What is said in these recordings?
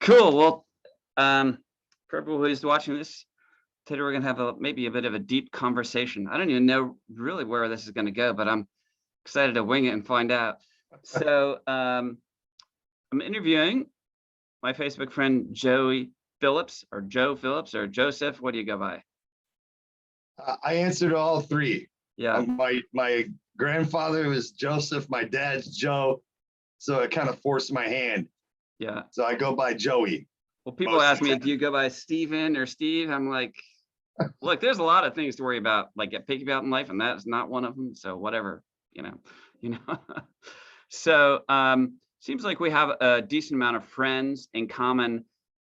Cool. Well, for everyone who's watching this, today we're gonna have maybe a bit of a deep conversation. I don't even know really where this is gonna go, but I'm excited to wing it and find out. So I'm interviewing my Facebook friend Joey Phillips, or Joe Phillips, or Joseph. What do you go by? I answered all three. Yeah. My grandfather was Joseph, my dad's Joe, so it kind of forced my hand. Yeah. So I go by Joey. Well, people ask me, do you go by Steven or Steve? I'm like, look, there's a lot of things to worry about, like get picky about in life, and that's not one of them. So whatever, you know. So seems like we have a decent amount of friends in common,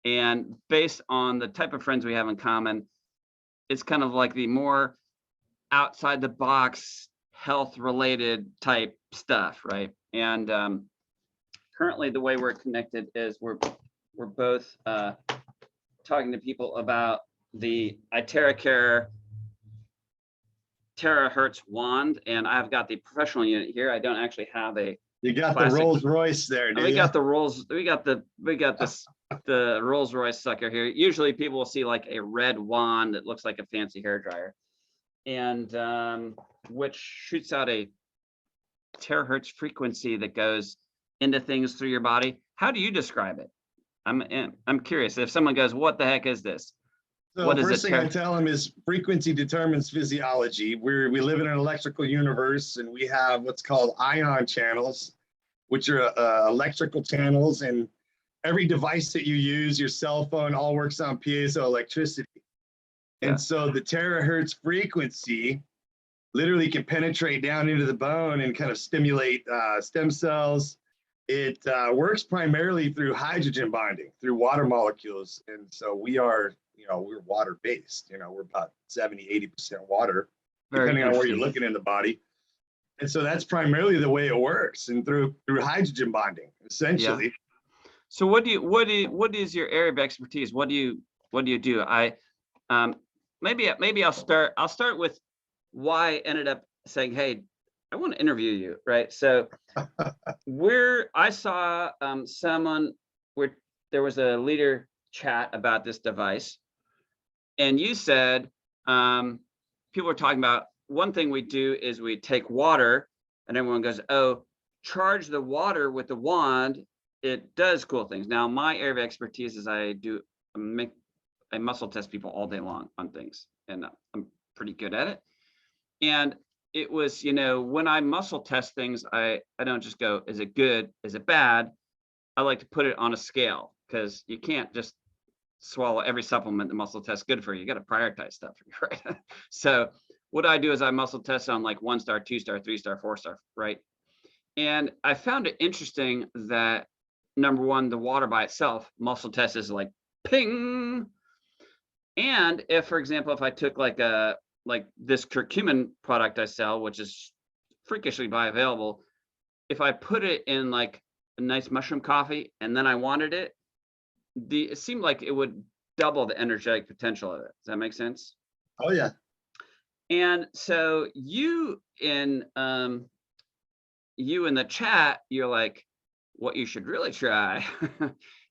and based on the type of friends we have in common, it's kind of like the more outside the box health related type stuff, right? And currently the way we're connected is we're both talking to people about the iTeraCare terahertz wand, and I've got the professional unit here. I don't actually have a. You got classic. The Rolls Royce there, dude. We got the Rolls. We got the Rolls Royce sucker here. Usually people will see like a red wand that looks like a fancy hair dryer, and which shoots out a terahertz frequency that goes into things through your body. How do you describe it? I'm curious. If someone goes, "What the heck is this?" So the first thing I tell them is frequency determines physiology. We live in an electrical universe, and we have what's called ion channels, which are electrical channels, and every device that you use, your cell phone, all works on piezoelectricity. Yeah. And so the terahertz frequency literally can penetrate down into the bone and kind of stimulate stem cells. It works primarily through hydrogen bonding, through water molecules. And so we are, we're water-based. We're about 70–80% water, depending on where you're looking in the body. And so that's primarily the way it works, and through hydrogen bonding, essentially. Yeah. So what is your area of expertise? What do you do? Maybe I'll start with why I ended up saying, hey, I want to interview you, right? So I saw someone where there was a leader chat about this device, and you said people were talking about one thing we do is we take water, and everyone goes, oh, charge the water with the wand. It does cool things. Now, my area of expertise is I muscle test people all day long on things, and I'm pretty good at it. And it was, when I muscle test things, I don't just go, is it good? Is it bad? I like to put it on a scale, because you can't just swallow every supplement the muscle test good for you. You got to prioritize stuff, right? So what I do is I muscle test on like 1-star, 2-star, 3-star, 4-star, right? And I found it interesting that number one, the water by itself, muscle test is like ping. And if, for example, if I took like this curcumin product I sell, which is freakishly bioavailable, if I put it in like a nice mushroom coffee and then I wanted it, it seemed like it would double the energetic potential of it. Does that make sense? Oh yeah. And so you in the chat, you're like, what you should really try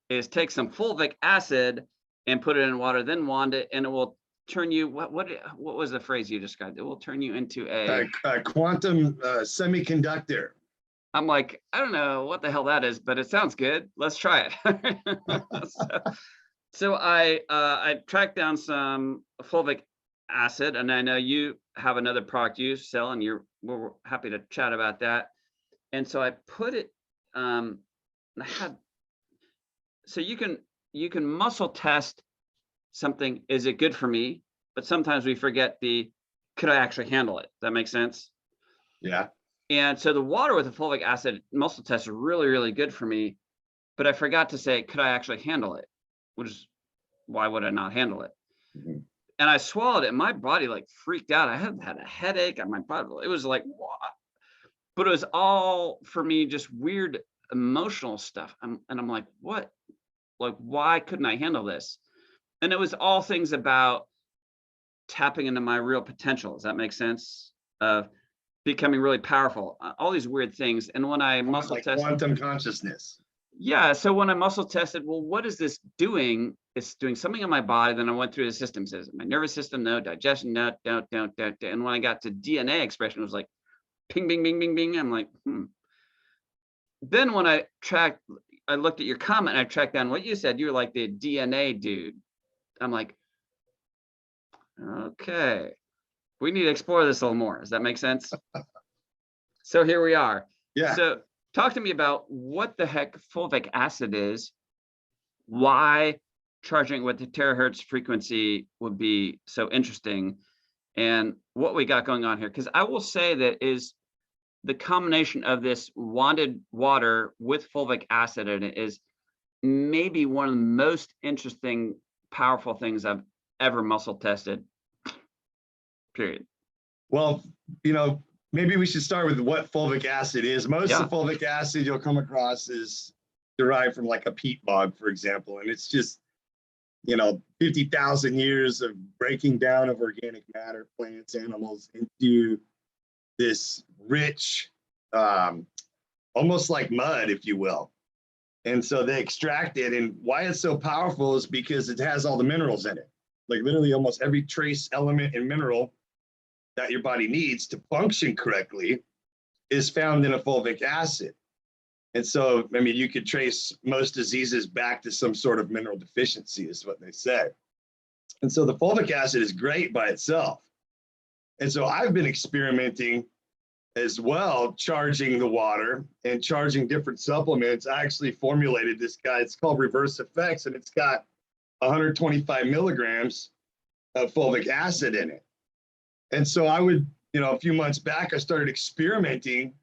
is take some fulvic acid and put it in water, then wand it, and it will turn you. What was the phrase you described? It will turn you into a quantum semiconductor. I'm like, I don't know what the hell that is, but it sounds good. Let's try it. so I tracked down some fulvic acid, and I know you have another product you sell, and we're happy to chat about that. And so I put it. So you can muscle test something. Is it good for me? But sometimes we forget could I actually handle it? Does that make sense? Yeah. And so the water with the fulvic acid muscle test is really, really good for me. But I forgot to say, could I actually handle it? Which is, why would I not handle it? Mm-hmm. And I swallowed it, and my body like freaked out. I had a headache on my body. It was like, what? But it was all for me just weird emotional stuff. And I'm like, what? Like, why couldn't I handle this? And it was all things about tapping into my real potential. Does that make sense? Of becoming really powerful. All these weird things. And when I muscle test, quantum consciousness. Yeah, so when I muscle tested, well, what is this doing? It's doing something in my body. Then I went through the systems. My nervous system, no. Digestion, no. And when I got to DNA expression, it was like ping, bing, bing, bing, bing. I'm like, Then when I looked at your comment, and I tracked down what you said. You were like the DNA dude. I'm like, okay, we need to explore this a little more. Does that make sense? So here we are. Yeah. So talk to me about what the heck fulvic acid is, why charging with the terahertz frequency would be so interesting, and what we got going on here. Because I will say that is the combination of this wanded water with fulvic acid in it is maybe one of the most interesting, powerful things I've ever muscle tested, period. Well, maybe we should start with what fulvic acid is. Most of the fulvic acid you'll come across is derived from like a peat bog, for example. And it's just, 50,000 years of breaking down of organic matter, plants, animals, into this rich, almost like mud, if you will. And so they extract it. And why it's so powerful is because it has all the minerals in it. Like literally almost every trace element and mineral that your body needs to function correctly is found in a fulvic acid. And so, you could trace most diseases back to some sort of mineral deficiency, is what they say. And so the fulvic acid is great by itself. And so I've been experimenting as well, charging the water and charging different supplements. I actually formulated this guy. It's called Reverse Effects, and it's got 125 milligrams of fulvic acid in it. And so I would, a few months back, I started experimenting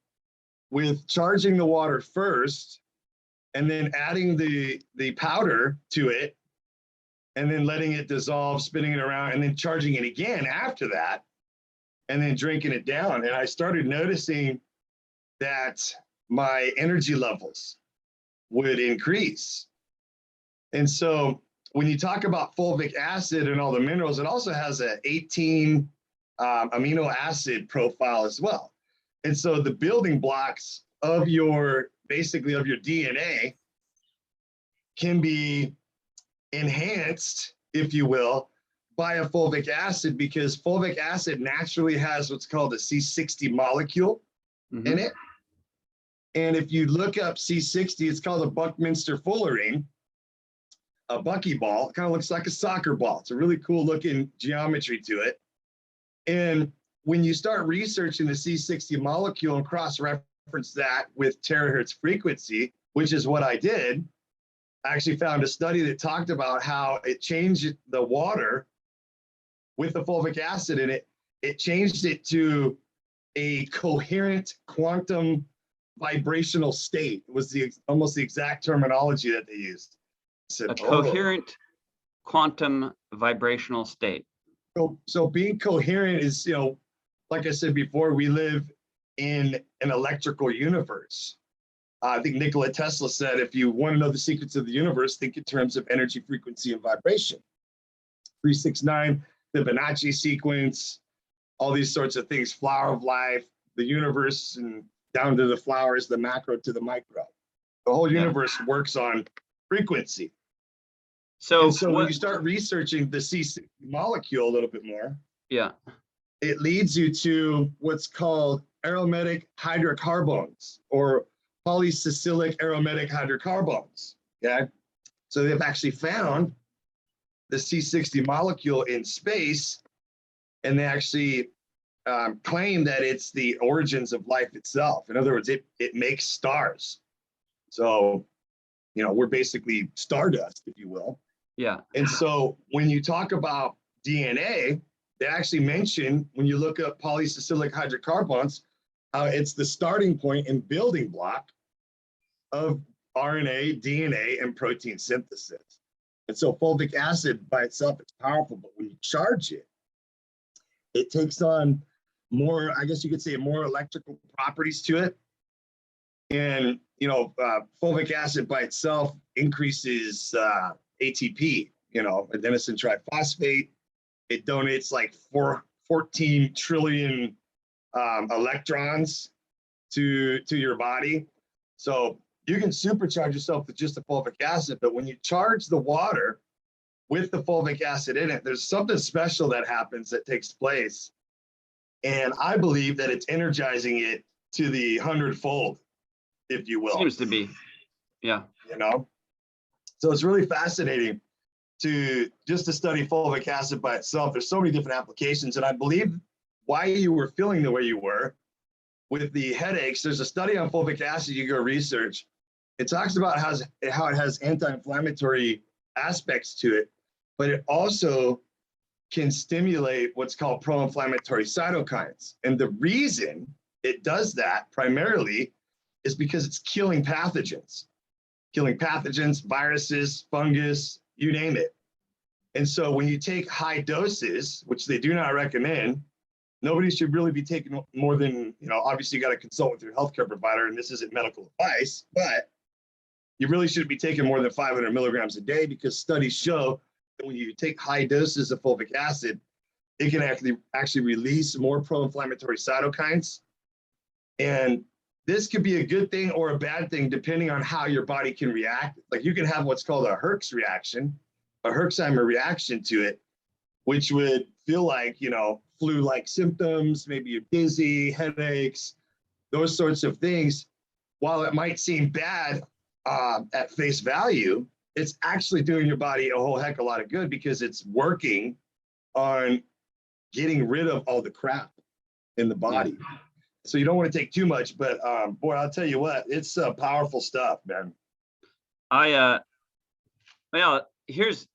with charging the water first and then adding the powder to it and then letting it dissolve, spinning it around, and then charging it again after that, and then drinking it down. And I started noticing that my energy levels would increase. And so when you talk about fulvic acid and all the minerals, it also has a 18 amino acid profile as well. And so the building blocks of your DNA can be enhanced, if you will, by a fulvic acid, because fulvic acid naturally has what's called a C60 molecule in it. And if you look up C60, it's called a Buckminster fullerene, a buckyball. It kind of looks like a soccer ball. It's a really cool looking geometry to it. And when you start researching the C60 molecule and cross-reference that with terahertz frequency, which is what I did, I actually found a study that talked about how it changed the water with the fulvic acid in it. It changed it to a coherent quantum vibrational state. It was almost the exact terminology that they used. Said, a coherent quantum vibrational state. So being coherent is, like I said before, we live in an electrical universe. I think Nikola Tesla said, if you want to know the secrets of the universe, think in terms of energy, frequency, and vibration. 369, Fibonacci sequence, all these sorts of things, flower of life, the universe, and down to the flowers, the macro to the micro. The whole universe works on frequency. So when you start researching the C60 molecule a little bit more, it leads you to what's called aromatic hydrocarbons or polycyclic aromatic hydrocarbons. Okay, so they've actually found the C60 molecule in space, and they actually claim that it's the origins of life itself. In other words, it makes stars. So, we're basically stardust, if you will. Yeah. And so when you talk about DNA, they actually mention, when you look up polycyclic hydrocarbons, it's the starting point and building block of RNA, DNA, and protein synthesis. And so fulvic acid by itself is powerful, but when you charge it, it takes on more, I guess you could say, more electrical properties to it. And, fulvic acid by itself increases ATP, adenosine triphosphate. It donates like 14 trillion electrons to your body. So you can supercharge yourself with just the fulvic acid, but when you charge the water with the fulvic acid in it, there's something special that happens that takes place. And I believe that it's energizing it to the 100-fold, if you will. Seems to be, yeah. You know, so it's really fascinating to study fulvic acid by itself. There's so many different applications, and I believe why you were feeling the way you were with the headaches. There's a study on fulvic acid you go research. It talks about how it has anti-inflammatory aspects to it, but it also can stimulate what's called pro-inflammatory cytokines. And the reason it does that primarily is because it's killing pathogens, viruses, fungus, you name it. And so when you take high doses, which they do not recommend, nobody should really be taking more than, obviously you got to consult with your healthcare provider, and this isn't medical advice, but you really shouldn't be taking more than 500 milligrams a day, because studies show that when you take high doses of fulvic acid, it can actually release more pro-inflammatory cytokines. And this could be a good thing or a bad thing, depending on how your body can react. Like you can have what's called a Herx reaction, a Herxheimer reaction to it, which would feel like, flu-like symptoms, maybe you're dizzy, headaches, those sorts of things. While it might seem bad at face value, it's actually doing your body a whole heck of a lot of good, because it's working on getting rid of all the crap in the body. Yeah. So you don't want to take too much, but boy, I'll tell you what, it's powerful stuff, man. Well, here's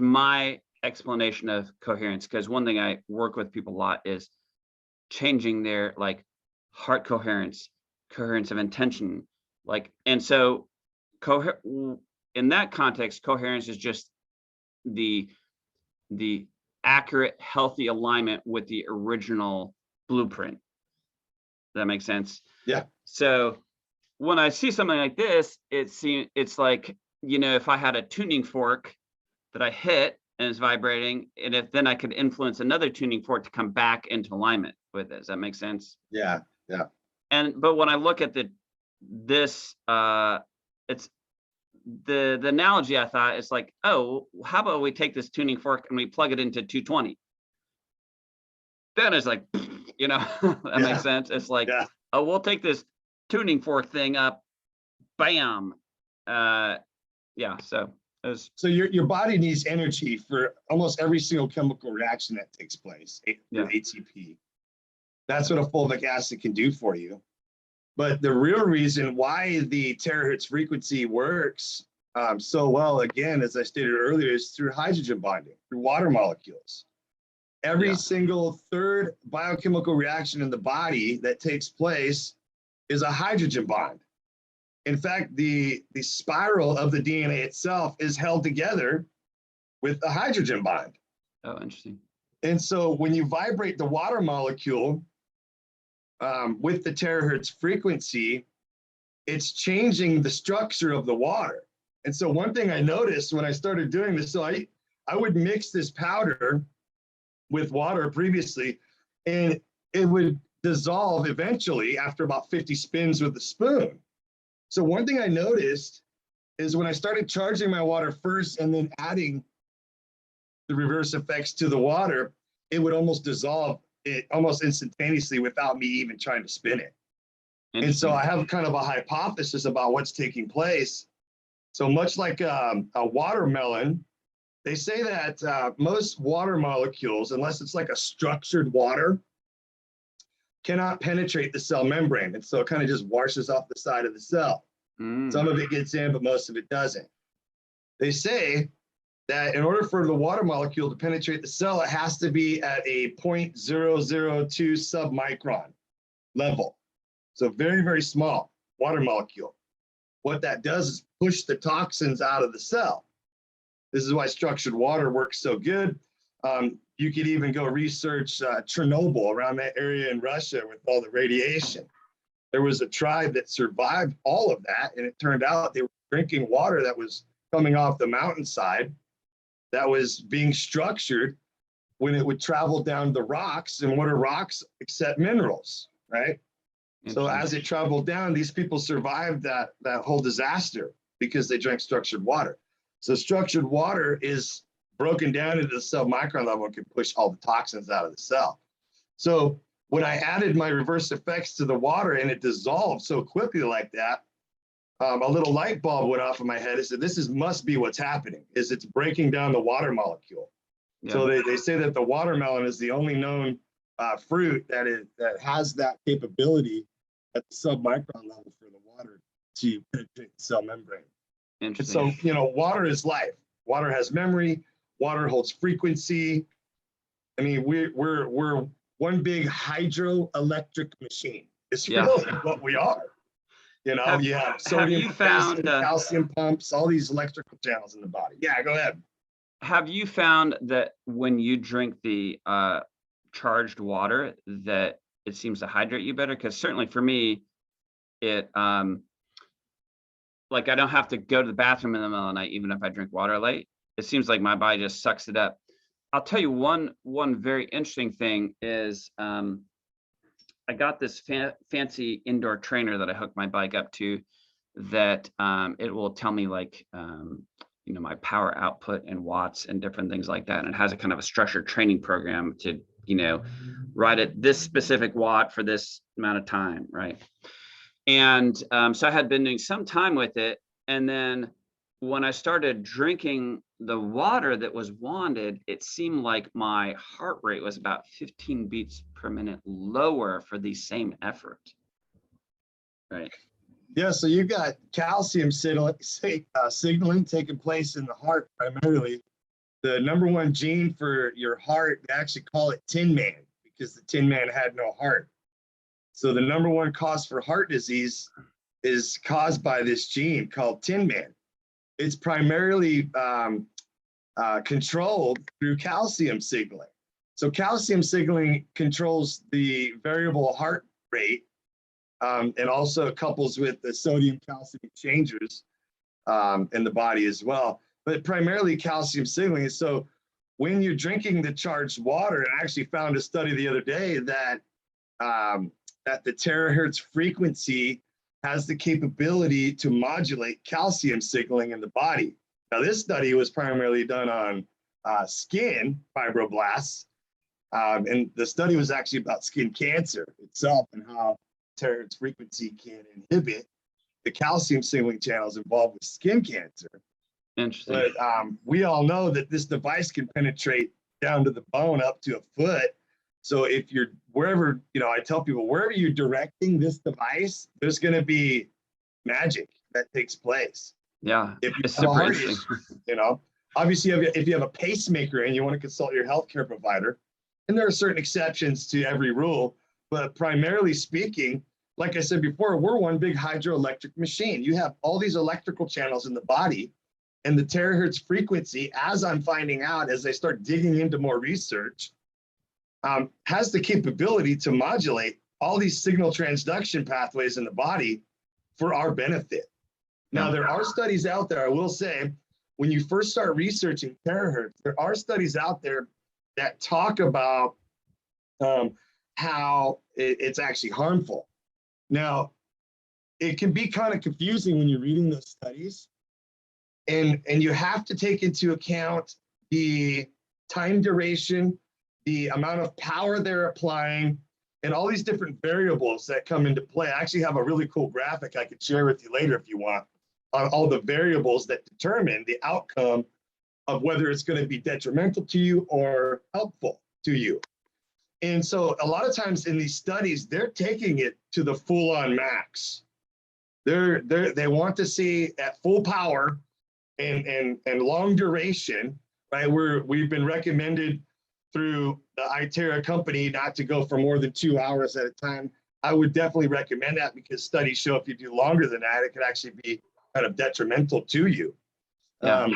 my explanation of coherence, because one thing I work with people a lot is changing their heart coherence of intention, and so in that context, coherence is just the accurate, healthy alignment with the original blueprint. Does that make sense? Yeah. So when I see something like this, it's like, if I had a tuning fork that I hit and it's vibrating, and then I could influence another tuning fork to come back into alignment with it. Does that make sense? Yeah. Yeah. But when I look at this, it's the analogy I thought is like, oh, how about we take this tuning fork and we plug it into 220? Then it's like, that makes sense. It's like, oh, we'll take this tuning fork thing up, bam. So your body needs energy for almost every single chemical reaction that takes place. ATP. That's what a fulvic acid can do for you. But the real reason why the terahertz frequency works so well, again, as I stated earlier, is through hydrogen bonding, through water molecules. Every single third biochemical reaction in the body that takes place is a hydrogen bond. In fact, the spiral of the DNA itself is held together with a hydrogen bond. Oh, interesting. And so when you vibrate the water molecule with the terahertz frequency, it's changing the structure of the water. And so one thing I noticed when I started doing this, so I would mix this powder with water previously, and it would dissolve eventually after about 50 spins with a spoon. So one thing I noticed is when I started charging my water first and then adding the reverse effects to the water, it would almost dissolve it almost instantaneously without me even trying to spin it. And so I have kind of a hypothesis about what's taking place. So much like a watermelon, they say that most water molecules, unless it's like a structured water, cannot penetrate the cell membrane. And so it kind of just washes off the side of the cell. Some of it gets in, but most of it doesn't. They say that in order for the water molecule to penetrate the cell, it has to be at a 0.002 submicron level. So very, very small water molecule. What that does is push the toxins out of the cell. This is why structured water works so good. You could even go research Chernobyl, around that area in Russia with all the radiation. There was a tribe that survived all of that, and it turned out they were drinking water that was coming off the mountainside that was being structured when it would travel down the rocks. And what are rocks except minerals, right? So as it traveled down, these people survived that whole disaster because they drank structured water. So structured water is broken down into the cell micron level and can push all the toxins out of the cell. So when I added my reverse effects to the water and it dissolved so quickly like that, a little light bulb went off in my head. I said, this must be what's happening, is it's breaking down the water molecule. Yeah. So they say that the watermelon is the only known fruit that has that capability at the submicron level for the water to penetrate the cell membrane. Interesting. And so, you know, water is life. Water has memory. Water holds frequency. I mean, we're one big hydroelectric machine. It's really what we are. You know, you have sodium, potassium, calcium pumps, all these electrical channels in the body. Yeah, go ahead. Have you found that when you drink the charged water that it seems to hydrate you better? Because certainly for me, it like I don't have to go to the bathroom in the middle of the night, even if I drink water late. It seems like my body just sucks it up. I'll tell you one very interesting thing is I got this fancy indoor trainer that I hooked my bike up to that it will tell me like, you know, my power output and watts and different things like that. And it has a kind of a structured training program to, you know, ride at this specific watt for this amount of time, right? And so I had been doing some time with it. And then when I started drinking the water that was wanted, it seemed like my heart rate was about 15 beats per minute lower for the same effort, right? Yeah, so you got calcium signaling taking place in the heart primarily. The number one gene for your heart, they actually call it Tin Man because the Tin Man had no heart. So the number one cause for heart disease is caused by this gene called Tin Man. It's primarily controlled through calcium signaling. So calcium signaling controls the variable heart rate and also couples with the sodium calcium exchangers in the body as well. But primarily calcium signaling. So when you're drinking the charged water, and I actually found a study the other day that that the terahertz frequency has the capability to modulate calcium signaling in the body. Now, this study was primarily done on skin fibroblasts, and the study was actually about skin cancer itself and how terahertz frequency can inhibit the calcium signaling channels involved with skin cancer. Interesting. But we all know that this device can penetrate down to the bone up to a foot. So if you're wherever, you know, I tell people, wherever you're directing this device, there's going to be magic that takes place. Yeah, it's super interesting. You know, obviously, if you have a pacemaker and you want to consult your healthcare provider, and there are certain exceptions to every rule, but primarily speaking, like I said before, we're one big hydroelectric machine. You have all these electrical channels in the body, and the terahertz frequency, as I'm finding out, as I start digging into more research, has the capability to modulate all these signal transduction pathways in the body for our benefit. Now, there are studies out there, I will say, when you first start researching terahertz, there are studies out there that talk about how it's actually harmful. Now, it can be kind of confusing when you're reading those studies, and you have to take into account the time duration, the amount of power they're applying, and all these different variables that come into play. I actually have a really cool graphic I could share with you later if you want, on all the variables that determine the outcome of whether it's going to be detrimental to you or helpful to you. And so a lot of times in these studies, they're taking it to the full-on max. They want to see at full power and long duration, right? We've been recommended through the iTeraCare company not to go for more than 2 hours at a time. I would definitely recommend that because studies show if you do longer than that, it could actually be kind of detrimental to you. Yeah.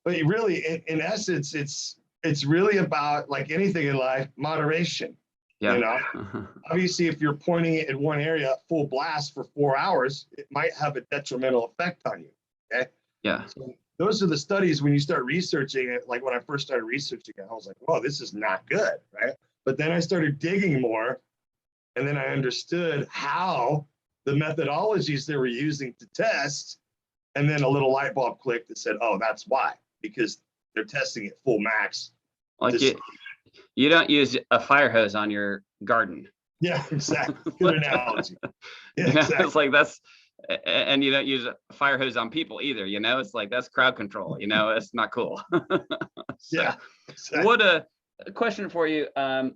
But really, in essence, it's really about, like anything in life, moderation. Yeah. You know, obviously, if you're pointing it in one area at full blast for 4 hours, it might have a detrimental effect on you. Okay. Yeah. So those are the studies when you start researching it. Like when I first started researching it, I was like, "Whoa, this is not good," right? But then I started digging more, And then I understood how the methodologies they were using to test. And then a little light bulb clicked that said, oh, that's why, because they're testing at full max. Like you don't use a fire hose on your garden. Yeah, exactly. Good analogy. Yeah, You know, exactly. it's like and you don't use a fire hose on people either, you know, it's like that's crowd control, you know, it's not cool. So, Yeah. Exactly. what a question for you. I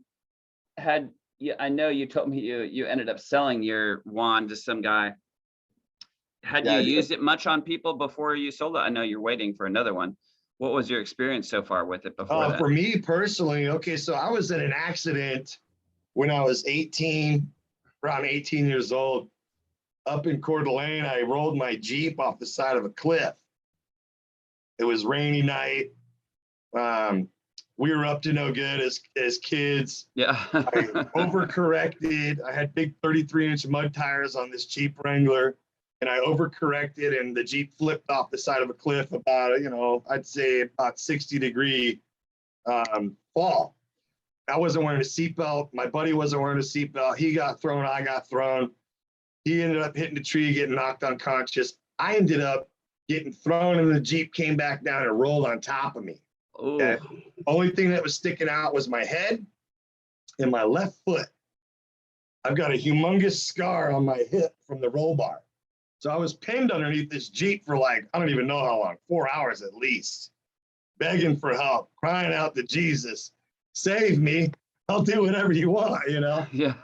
know you told me you ended up selling your wand to some guy. Had you used it much on people before you sold it? I know you're waiting for another one. What was your experience so far with it before that? For me personally, okay, so I was in an accident when I was 18, around 18 years old, up in Coeur d'Alene. I rolled my Jeep off the side of a cliff. It was rainy night. We were up to no good as kids. Yeah. I overcorrected. I had big 33-inch mud tires on this Jeep Wrangler, and I overcorrected, and the Jeep flipped off the side of a cliff about, I'd say about 60-degree fall. I wasn't wearing a seatbelt. My buddy wasn't wearing a seatbelt. He got thrown. I got thrown. He ended up hitting a tree, getting knocked unconscious. I ended up getting thrown, and the Jeep came back down and rolled on top of me. Okay? Only thing that was sticking out was my head and my left foot. I've got a humongous scar on my hip from the roll bar. So I was pinned underneath this Jeep for like, I don't even know how long, 4 hours at least, begging for help, crying out to Jesus, save me. I'll do whatever you want, Yeah.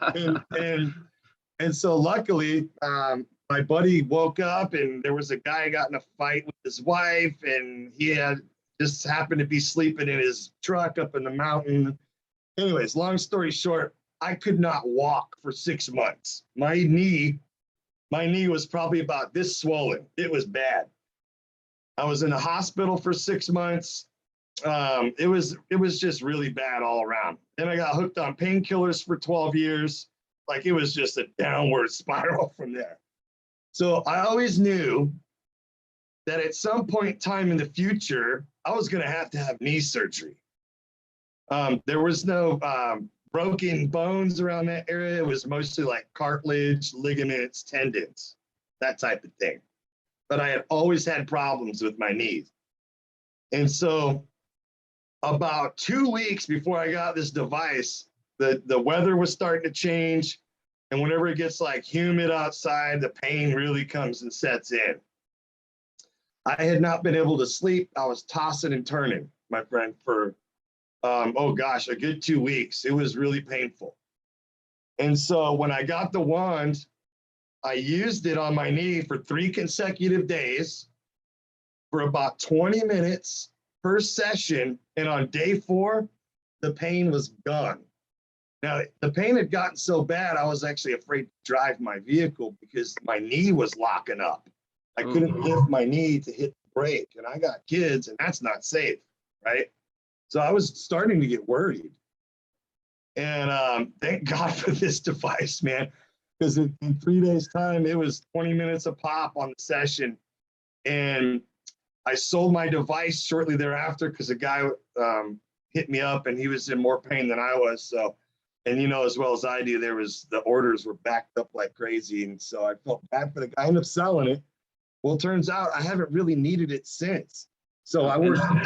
And so luckily, my buddy woke up, and there was a guy got in a fight with his wife, and he had just happened to be sleeping in his truck up in the mountain. Anyways, long story short, I could not walk for 6 months. My knee was probably about this swollen. It was bad. I was in the hospital for 6 months. It was just really bad all around. Then I got hooked on painkillers for 12 years. Like, it was just a downward spiral from there. So I always knew that at some point in time in the future, I was going to have knee surgery. There was no broken bones around that area. It was mostly like cartilage, ligaments, tendons, that type of thing. But I had always had problems with my knees. And so about 2 weeks before I got this device, the weather was starting to change. And whenever it gets like humid outside, the pain really comes and sets in. I had not been able to sleep. I was tossing and turning, my friend, for, a good 2 weeks. It was really painful. And so when I got the wand, I used it on my knee for 3 consecutive days for about 20 minutes per session. And on day 4, the pain was gone. Now, the pain had gotten so bad, I was actually afraid to drive my vehicle because my knee was locking up. I couldn't lift my knee to hit the brake, and I got kids, and that's not safe, right? So I was starting to get worried. And thank God for this device, man, because in 3 days' time, it was 20 minutes a pop on the session. And I sold my device shortly thereafter because a guy hit me up, and he was in more pain than I was. So, and as well as I do, the orders were backed up like crazy. And so I felt bad for the guy. I ended up selling it. Well, it turns out I haven't really needed it since. So I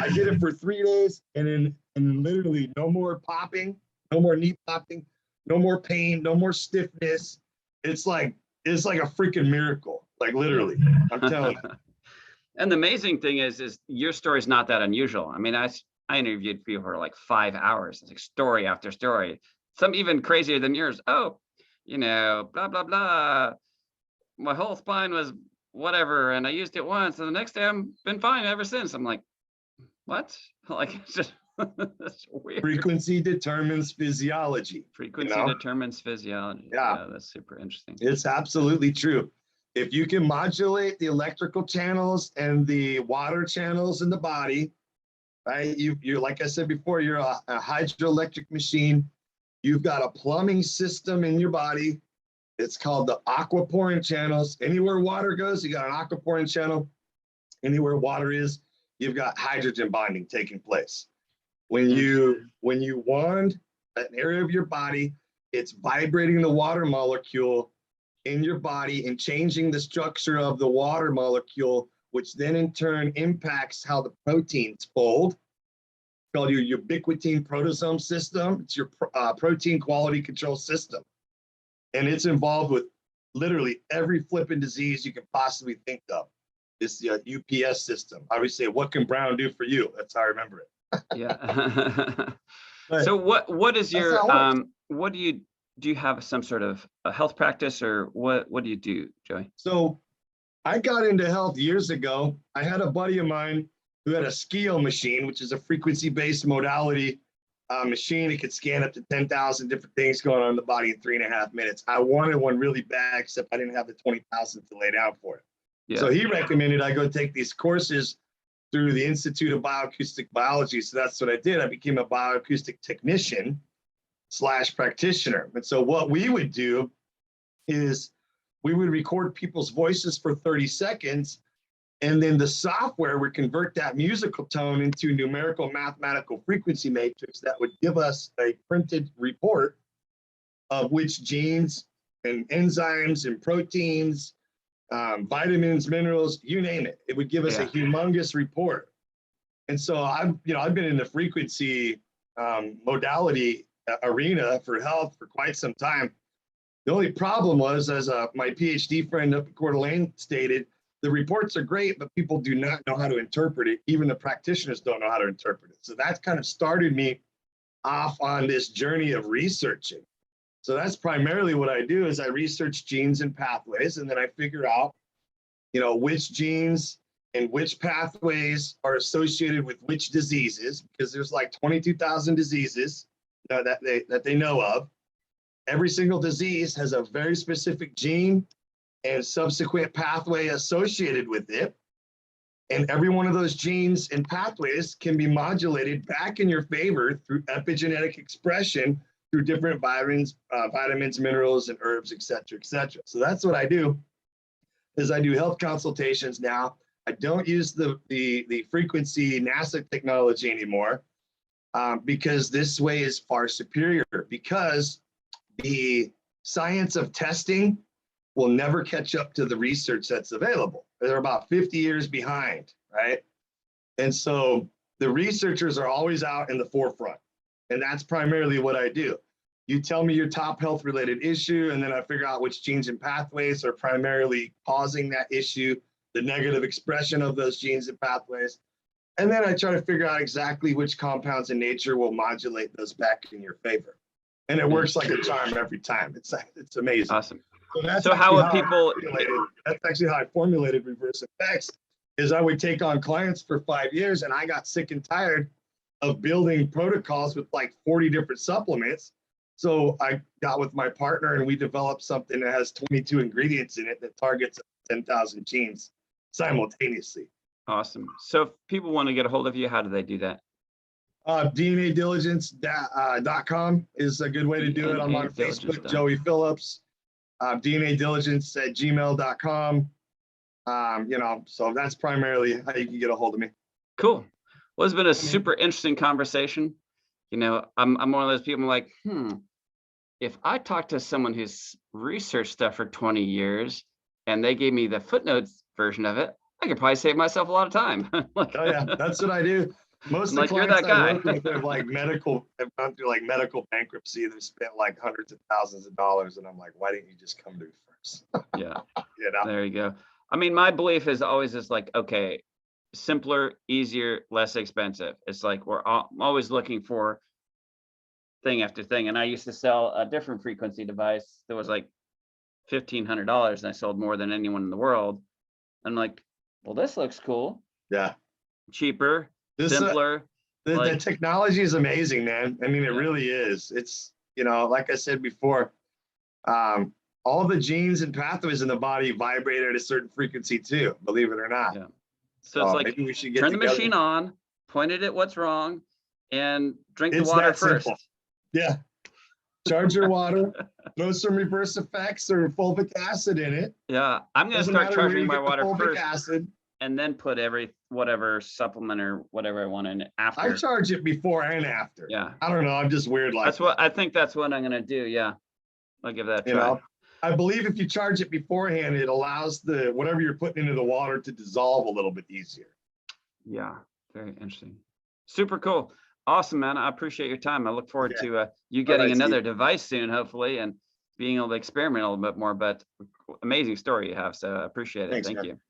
did it for 3 days, and then literally no more popping, no more knee popping, no more pain, no more stiffness. It's like a freaking miracle, like literally, I'm telling you. And the amazing thing is your story is not that unusual. I mean, I interviewed people for like 5 hours. It's like story after story, some even crazier than yours. Oh, blah, blah, blah. My whole spine was whatever, and I used it once, and the next day I've been fine ever since. I'm like, what? Like, it's just that's weird. Frequency determines physiology. Frequency determines physiology. Yeah, that's super interesting. It's absolutely true. If you can modulate the electrical channels and the water channels in the body, right? You're like I said before, you're a hydroelectric machine. You've got a plumbing system in your body. It's called the aquaporin channels. Anywhere water goes, you got an aquaporin channel. Anywhere water is, you've got hydrogen bonding taking place. When you wand an area of your body, it's vibrating the water molecule in your body and changing the structure of the water molecule, which then in turn impacts how the proteins fold. It's called your ubiquitin proteasome system. It's your protein quality control system. And it's involved with literally every flipping disease you can possibly think of. It's the UPS system. I always say, what can Brown do for you? That's how I remember it. Yeah. But So what is that's your how it works. what do you have some sort of a health practice, or what do you do, Joey? So I got into health years ago. I had a buddy of mine who had a SCIO machine, which is a frequency-based modality machine. It could scan up to 10,000 different things going on in the body in 3.5 minutes. I wanted one really bad, except I didn't have the 20,000 to lay down for it. Yeah. So he recommended I go take these courses through the Institute of Bio-acoustic Biology. So that's what I did. I became a bioacoustic technician / practitioner. And so what we would do is we would record people's voices for 30 seconds, and then the software would convert that musical tone into numerical mathematical frequency matrix that would give us a printed report of which genes and enzymes and proteins, vitamins, minerals, you name it. It would give us a humongous report. And so I've been in the frequency modality arena for health for quite some time. The only problem was, as my PhD friend up at Coeur d'Alene stated, the reports are great, but people do not know how to interpret it. Even the practitioners don't know how to interpret it. So that's kind of started me off on this journey of researching. So that's primarily what I do is I research genes and pathways, and then I figure out, which genes and which pathways are associated with which diseases, because there's like 22,000 diseases that they know of. Every single disease has a very specific gene and subsequent pathway associated with it. And every one of those genes and pathways can be modulated back in your favor through epigenetic expression through different vitamins, minerals, and herbs, et cetera, et cetera. So that's what I do, is I do health consultations now. I don't use the frequency NASA technology anymore because this way is far superior, because the science of testing will never catch up to the research that's available. They're about 50 years behind, right? And so the researchers are always out in the forefront. And that's primarily what I do. You tell me your top health related issue, and then I figure out which genes and pathways are primarily causing that issue, the negative expression of those genes and pathways. And then I try to figure out exactly which compounds in nature will modulate those back in your favor. And it works like a charm every time. It's amazing. Awesome. So how are people? That's actually how I formulated reverse effects. Is I would take on clients for 5 years, and I got sick and tired of building protocols with like 40 different supplements. So I got with my partner, and we developed something that has 22 ingredients in it that targets 10,000 genes simultaneously. Awesome. So if people want to get a hold of you, how do they do that? DNAdiligence.com is a good way to do it. I'm on Facebook, Joey Phillips. DNAdiligence@gmail.com. So that's primarily how you can get a hold of me. Cool. Well, it's been a super interesting conversation. I'm one of those people, I'm like, if I talk to someone who's researched stuff for 20 years and they gave me the footnotes version of it, I could probably save myself a lot of time. Oh yeah, that's what I do. Most of the clients I work with have gone through like medical bankruptcy. They've spent like hundreds of thousands of dollars, and I'm like, why didn't you just come to me first? Yeah. There you go. I mean, my belief is always like, okay, simpler, easier, less expensive. It's like I'm always looking for thing after thing. And I used to sell a different frequency device that was like $1,500, and I sold more than anyone in the world. I'm like, well, this looks cool. Yeah. Cheaper. Simpler. The technology is amazing, man. I mean, it really is. It's, like I said before, all the genes and pathways in the body vibrate at a certain frequency too, believe it or not. Yeah. So it's like, maybe we should get turn together. the machine on, point it at what's wrong, and drink the water first. Simple. Yeah. Charge your water, throw some reverse effects or fulvic acid in it. Yeah. I'm going to start charging my water first. Acid. And then put whatever supplement or whatever I want in I after. charge it before and after. Yeah. I don't know. I'm just weird like That's what I think that's what I'm gonna do. Yeah. I'll give that a you try. know. I believe if you charge it beforehand, it allows the whatever you're putting into the water to dissolve a little bit easier. Yeah, very interesting. Super cool. Awesome, man. I appreciate your time. I look forward to you getting right, another Steve. device soon, hopefully, and being able to experiment a little bit more. But amazing story you have. So I appreciate it. Thanks, Thank man. you.